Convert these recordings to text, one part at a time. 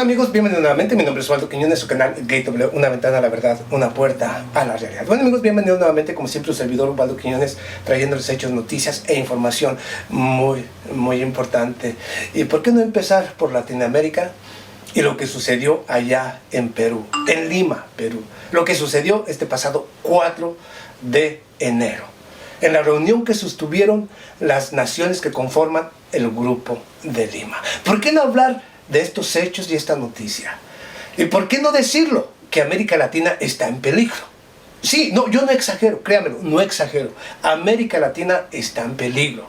amigos, bienvenidos nuevamente. Mi nombre es Osvaldo Quiñones, su canal Gateway, una ventana a la verdad, una puerta a la realidad. Bueno amigos, bienvenidos nuevamente, como siempre, un servidor Osvaldo Quiñones, trayéndoles hechos, noticias e información muy importante. ¿Y por qué no empezar por Latinoamérica y lo que sucedió allá en Perú, en Lima, Perú? Lo que sucedió este pasado 4 de enero, en la reunión que sostuvieron las naciones que conforman el Grupo de Lima. ¿Por qué no hablar de estos hechos y esta noticia? ¿Y por qué no decirlo? Que América Latina está en peligro. Sí, no, yo no exagero, créanmelo, no exagero. América Latina está en peligro.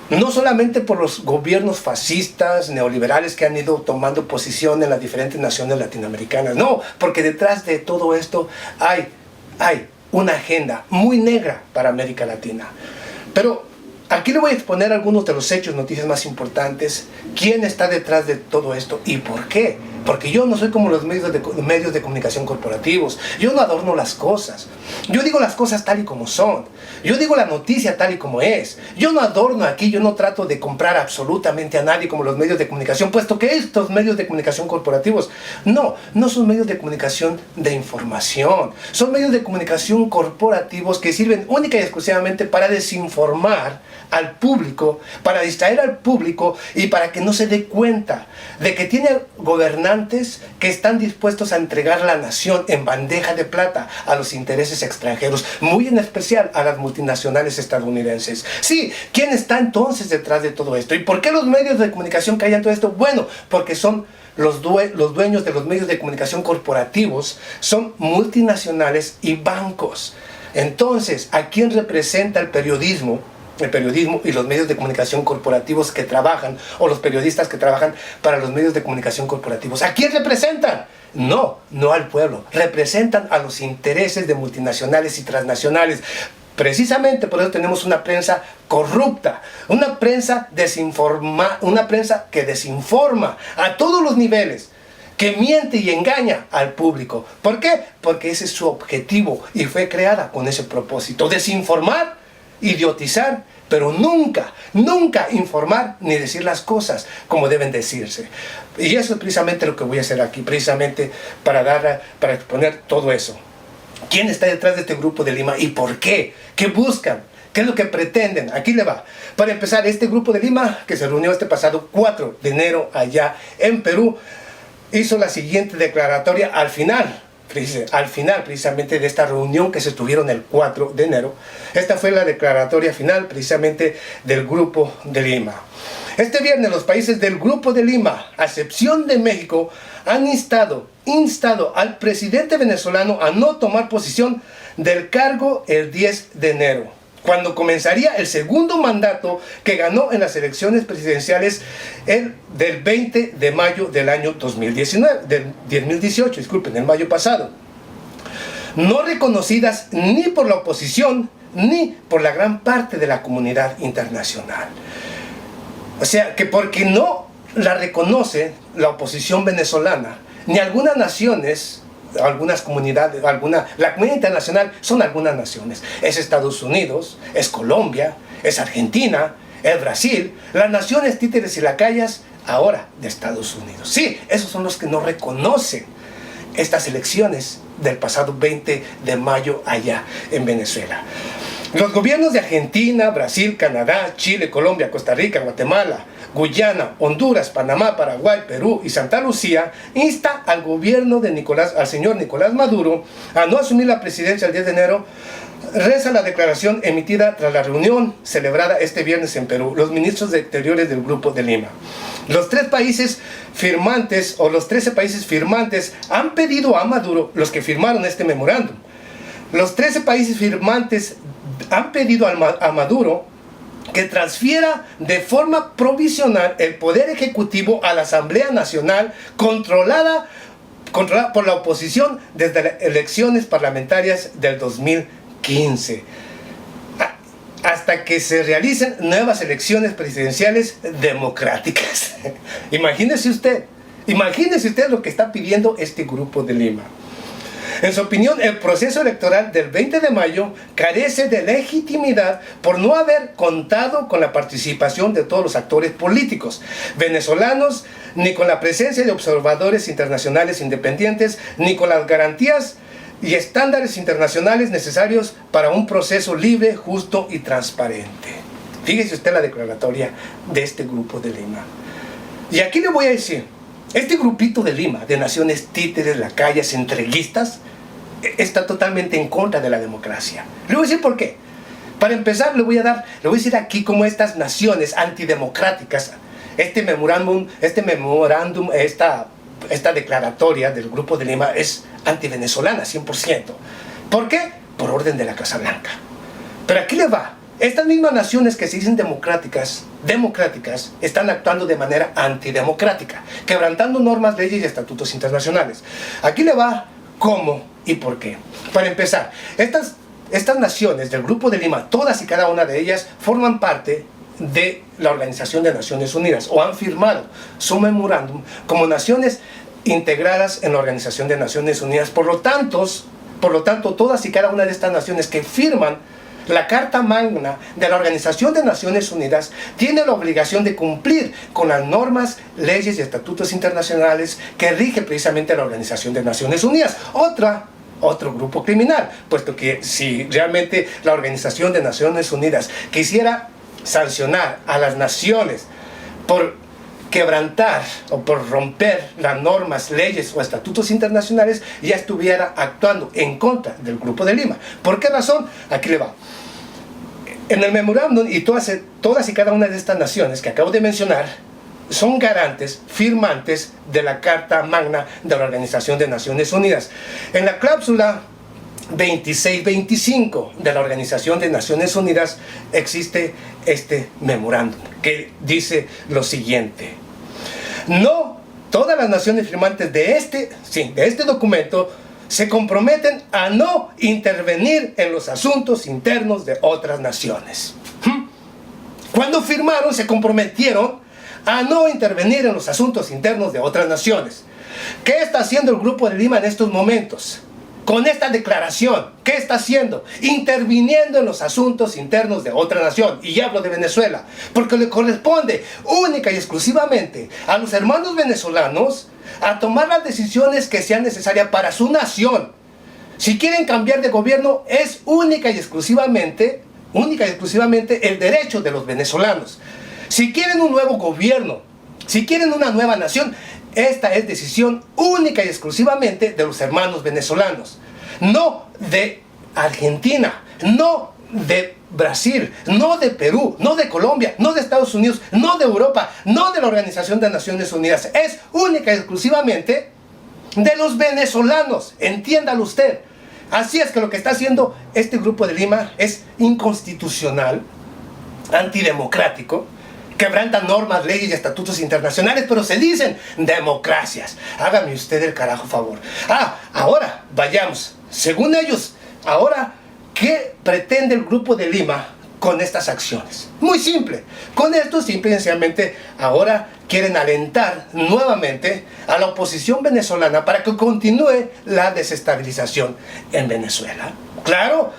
No solamente por los gobiernos fascistas, neoliberales que han ido tomando posición en las diferentes naciones latinoamericanas. No, porque detrás de todo esto hay una agenda muy negra para América Latina. Pero aquí le voy a exponer algunos de los hechos, noticias más importantes, quién está detrás de todo esto y por qué. Porque yo no soy como los medios de comunicación corporativos. Yo no adorno las cosas. Yo digo las cosas tal y como son. Yo digo la noticia tal y como es. Yo no adorno aquí, yo no trato de comprar absolutamente a nadie como los medios de comunicación, puesto que estos medios de comunicación corporativos no son medios de comunicación de información. Son medios de comunicación corporativos que sirven única y exclusivamente para desinformar al público, para distraer al público y para que no se dé cuenta de que tiene gobernantes que están dispuestos a entregar la nación en bandeja de plata a los intereses extranjeros, muy en especial a las multinacionales estadounidenses. Sí, ¿quién está entonces detrás de todo esto? ¿Y por qué los medios de comunicación callan todo esto? Bueno, porque son los dueños de los medios de comunicación corporativos, son multinacionales y bancos. Entonces, ¿a quién representa el periodismo y los medios de comunicación corporativos que trabajan, o los periodistas que trabajan para los medios de comunicación corporativos? ¿A quién representan? No al pueblo, representan a los intereses de multinacionales y transnacionales. Precisamente por eso tenemos una prensa corrupta, una prensa que desinforma a todos los niveles, que miente y engaña al público. ¿Por qué? Porque ese es su objetivo y fue creada con ese propósito: desinformar, idiotizar, pero nunca informar ni decir las cosas como deben decirse. Y eso es precisamente lo que voy a hacer aquí, precisamente para exponer todo eso. ¿Quién está detrás de este Grupo de Lima y por qué? ¿Qué buscan? ¿Qué es lo que pretenden? Aquí le va. Para empezar, este Grupo de Lima, que se reunió este pasado 4 de enero allá en Perú, hizo la siguiente declaratoria al final precisamente de esta reunión que se tuvieron el 4 de enero. Esta fue la declaratoria final precisamente del Grupo de Lima. Este viernes los países del Grupo de Lima, a excepción de México, han instado al presidente venezolano a no tomar posición del cargo el 10 de enero, cuando comenzaría el segundo mandato que ganó en las elecciones presidenciales del 20 de mayo del año 2018, en mayo pasado. No reconocidas ni por la oposición ni por la gran parte de la comunidad internacional. O sea, que porque no la reconoce la oposición venezolana, ni algunas naciones, algunas comunidades, la comunidad internacional son algunas naciones. Es Estados Unidos, es Colombia, es Argentina, es Brasil, las naciones títeres y lacayas ahora de Estados Unidos. Sí, esos son los que no reconocen estas elecciones del pasado 20 de mayo allá en Venezuela. Los gobiernos de Argentina, Brasil, Canadá, Chile, Colombia, Costa Rica, Guatemala, Guyana, Honduras, Panamá, Paraguay, Perú y Santa Lucía insta al gobierno de al señor Nicolás Maduro a no asumir la presidencia el 10 de enero. Reza la declaración emitida tras la reunión celebrada este viernes en Perú, los ministros de Exteriores del Grupo de Lima. Los 13 países firmantes han pedido a Maduro, los que firmaron este memorándum, los 13 países firmantes han pedido a Maduro que transfiera de forma provisional el poder ejecutivo a la Asamblea Nacional, controlada por la oposición desde las elecciones parlamentarias del 2015, hasta que se realicen nuevas elecciones presidenciales democráticas. Imagínese usted lo que está pidiendo este Grupo de Lima. En su opinión, el proceso electoral del 20 de mayo carece de legitimidad por no haber contado con la participación de todos los actores políticos venezolanos, ni con la presencia de observadores internacionales independientes, ni con las garantías y estándares internacionales necesarios para un proceso libre, justo y transparente. Fíjese usted la declaratoria de este grupo de Lima. Y aquí le voy a decir, este grupito de Lima, de naciones títeres, lacayas, entreguistas, está totalmente en contra de la democracia. Le voy a decir por qué. Para empezar, le voy a decir aquí cómo estas naciones antidemocráticas, este memorándum, esta declaratoria del Grupo de Lima es antivenezolana, 100%. ¿Por qué? Por orden de la Casa Blanca. Pero aquí le va. Estas mismas naciones que se dicen democráticas, están actuando de manera antidemocrática, quebrantando normas, leyes y estatutos internacionales. Aquí le va cómo y por qué. Para empezar, estas naciones del Grupo de Lima, todas y cada una de ellas, forman parte de la Organización de Naciones Unidas o han firmado su memorándum como naciones integradas en la Organización de Naciones Unidas. Por lo tanto, todas y cada una de estas naciones que firman la Carta Magna de la Organización de Naciones Unidas tiene la obligación de cumplir con las normas, leyes y estatutos internacionales que rige precisamente la Organización de Naciones Unidas. Otro grupo criminal, puesto que si realmente la Organización de Naciones Unidas quisiera sancionar a las naciones por quebrantar o por romper las normas, leyes o estatutos internacionales, ya estuviera actuando en contra del Grupo de Lima. ¿Por qué razón? Aquí le va. En el memorándum, y todas y cada una de estas naciones que acabo de mencionar son garantes, firmantes de la Carta Magna de la Organización de Naciones Unidas. En la cláusula 26-25 de la Organización de Naciones Unidas existe este memorándum que dice lo siguiente: no todas las naciones firmantes de este documento se comprometen a no intervenir en los asuntos internos de otras naciones. Cuando firmaron, se comprometieron a no intervenir en los asuntos internos de otras naciones. ¿Qué está haciendo el Grupo de Lima en estos momentos? Con esta declaración, ¿qué está haciendo? Interviniendo en los asuntos internos de otra nación. Y hablo de Venezuela, porque le corresponde única y exclusivamente a los hermanos venezolanos a tomar las decisiones que sean necesarias para su nación. Si quieren cambiar de gobierno, es única y exclusivamente el derecho de los venezolanos. Si quieren un nuevo gobierno, si quieren una nueva nación, esta es decisión única y exclusivamente de los hermanos venezolanos. No de Argentina, no de Brasil, no de Perú, no de Colombia, no de Estados Unidos, no de Europa, no de la Organización de Naciones Unidas. Es única y exclusivamente de los venezolanos. Entiéndalo usted. Así es que lo que está haciendo este Grupo de Lima es inconstitucional, antidemocrático, quebrantan normas, leyes y estatutos internacionales, pero se dicen democracias. Hágame usted el carajo favor. Ahora, vayamos. Según ellos, ahora, ¿qué pretende el Grupo de Lima con estas acciones? Muy simple. Con esto, simple y sencillamente, ahora quieren alentar nuevamente a la oposición venezolana para que continúe la desestabilización en Venezuela. Claro,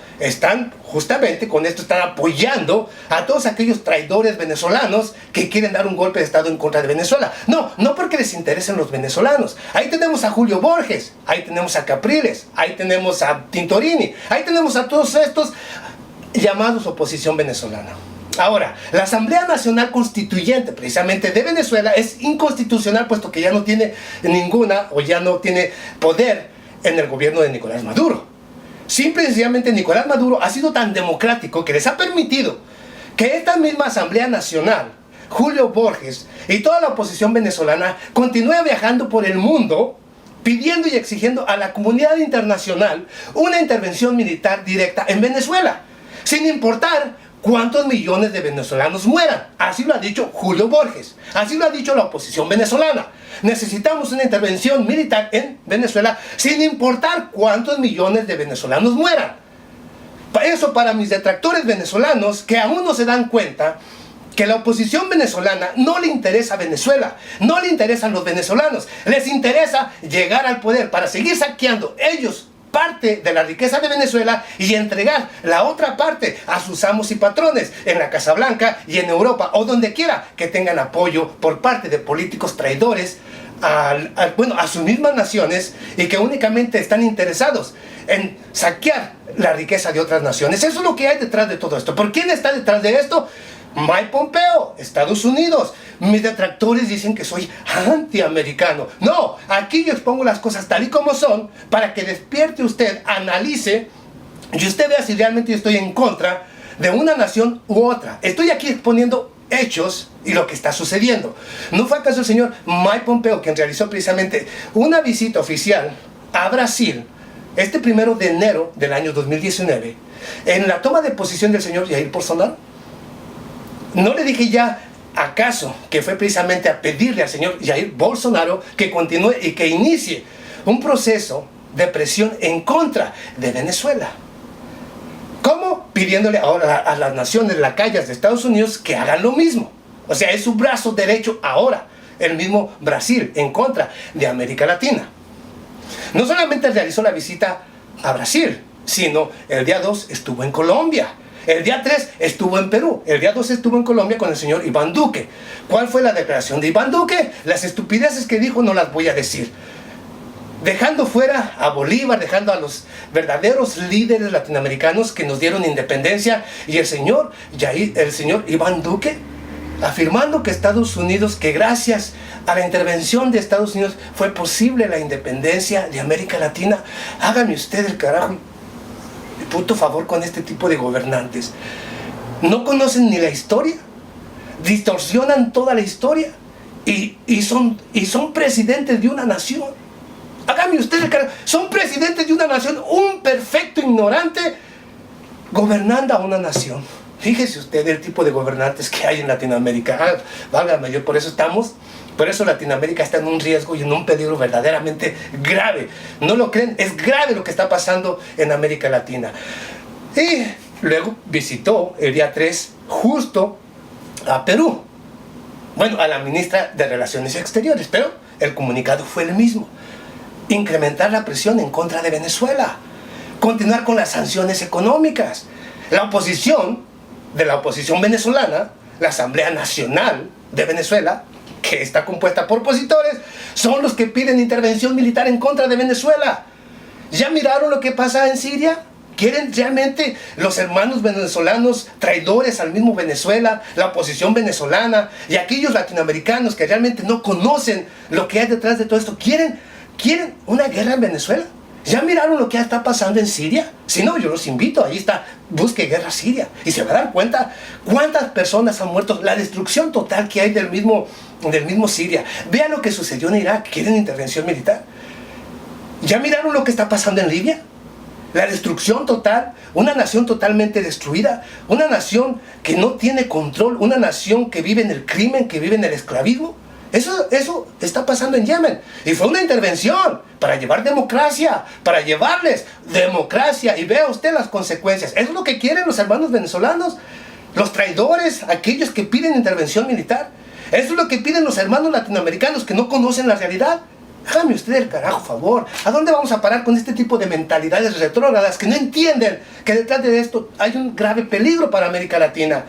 justamente con esto están apoyando a todos aquellos traidores venezolanos que quieren dar un golpe de Estado en contra de Venezuela. No porque les interesen los venezolanos. Ahí tenemos a Julio Borges, ahí tenemos a Capriles, ahí tenemos a Tintorini, ahí tenemos a todos estos llamados oposición venezolana. Ahora, la Asamblea Nacional Constituyente precisamente de Venezuela es inconstitucional, puesto que ya no tiene ya no tiene poder en el gobierno de Nicolás Maduro. Simple y sencillamente Nicolás Maduro ha sido tan democrático que les ha permitido que esta misma Asamblea Nacional, Julio Borges y toda la oposición venezolana continúe viajando por el mundo pidiendo y exigiendo a la comunidad internacional una intervención militar directa en Venezuela, sin importar cuántos millones de venezolanos mueran. Así lo ha dicho Julio Borges, así lo ha dicho la oposición venezolana. Necesitamos una intervención militar en Venezuela sin importar cuántos millones de venezolanos mueran. Eso para mis detractores venezolanos que aún no se dan cuenta que la oposición venezolana no le interesa a Venezuela, no le interesan los venezolanos, les interesa llegar al poder para seguir saqueando ellos parte de la riqueza de Venezuela y entregar la otra parte a sus amos y patrones en la Casa Blanca y en Europa o donde quiera que tengan apoyo por parte de políticos traidores a sus mismas naciones y que únicamente están interesados en saquear la riqueza de otras naciones. Eso es lo que hay detrás de todo esto. ¿Por quién está detrás de esto? Mike Pompeo, Estados Unidos. Mis detractores dicen que soy antiamericano. No, aquí yo expongo las cosas tal y como son para que despierte usted, analice y usted vea si realmente yo estoy en contra de una nación u otra. Estoy aquí exponiendo hechos y lo que está sucediendo. ¿No fue acaso el señor Mike Pompeo quien realizó precisamente una visita oficial a Brasil este 1 de enero del año 2019 en la toma de posición del señor Jair Bolsonaro? ¿No le dije ya acaso que fue precisamente a pedirle al señor Jair Bolsonaro que continúe y que inicie un proceso de presión en contra de Venezuela? ¿Cómo? Pidiéndole ahora a las naciones lacayas de Estados Unidos que hagan lo mismo. O sea, es su brazo derecho ahora, el mismo Brasil, en contra de América Latina. No solamente realizó la visita a Brasil, sino el día 2 estuvo en Colombia. El día 3 estuvo en Perú. El día 2 estuvo en Colombia con el señor Iván Duque. ¿Cuál fue la declaración de Iván Duque? Las estupideces que dijo no las voy a decir. Dejando fuera a Bolívar, dejando a los verdaderos líderes latinoamericanos que nos dieron independencia. Y el señor Iván Duque afirmando que Estados Unidos, que gracias a la intervención de Estados Unidos fue posible la independencia de América Latina. Hágame usted el carajo puto favor con este tipo de gobernantes. No conocen ni la historia, distorsionan toda la historia y son presidentes de una nación. Hágame usted el carajo, son presidentes de una nación, un perfecto ignorante gobernando a una nación. Fíjese usted el tipo de gobernantes que hay en Latinoamérica. Válgame, por eso Latinoamérica está en un riesgo y en un peligro verdaderamente grave. ¿No lo creen? Es grave lo que está pasando en América Latina. Y luego visitó el día 3 justo a Perú. Bueno, a la ministra de Relaciones Exteriores, pero el comunicado fue el mismo. Incrementar la presión en contra de Venezuela. Continuar con las sanciones económicas. La oposición venezolana, la Asamblea Nacional de Venezuela, que está compuesta por opositores, son los que piden intervención militar en contra de Venezuela. ¿Ya miraron lo que pasa en Siria? ¿Quieren realmente los hermanos venezolanos traidores al mismo Venezuela, la oposición venezolana y aquellos latinoamericanos que realmente no conocen lo que hay detrás de todo esto? ¿Quieren una guerra en Venezuela? ¿Ya miraron lo que está pasando en Siria? Si no, yo los invito, ahí está, busque guerra siria y se va a dar cuenta cuántas personas han muerto, la destrucción total que hay del mismo Siria. Vean lo que sucedió en Irak, quieren intervención militar. ¿Ya miraron lo que está pasando en Libia? La destrucción total, una nación totalmente destruida, una nación que no tiene control, una nación que vive en el crimen, que vive en el esclavismo. Eso está pasando en Yemen. Y fue una intervención para llevar democracia, para llevarles democracia. Y vea usted las consecuencias. Eso es lo que quieren los hermanos venezolanos, los traidores, aquellos que piden intervención militar. Eso es lo que piden los hermanos latinoamericanos que no conocen la realidad. Hágame usted el carajo favor. ¿A dónde vamos a parar con este tipo de mentalidades retrógradas que no entienden que detrás de esto hay un grave peligro para América Latina?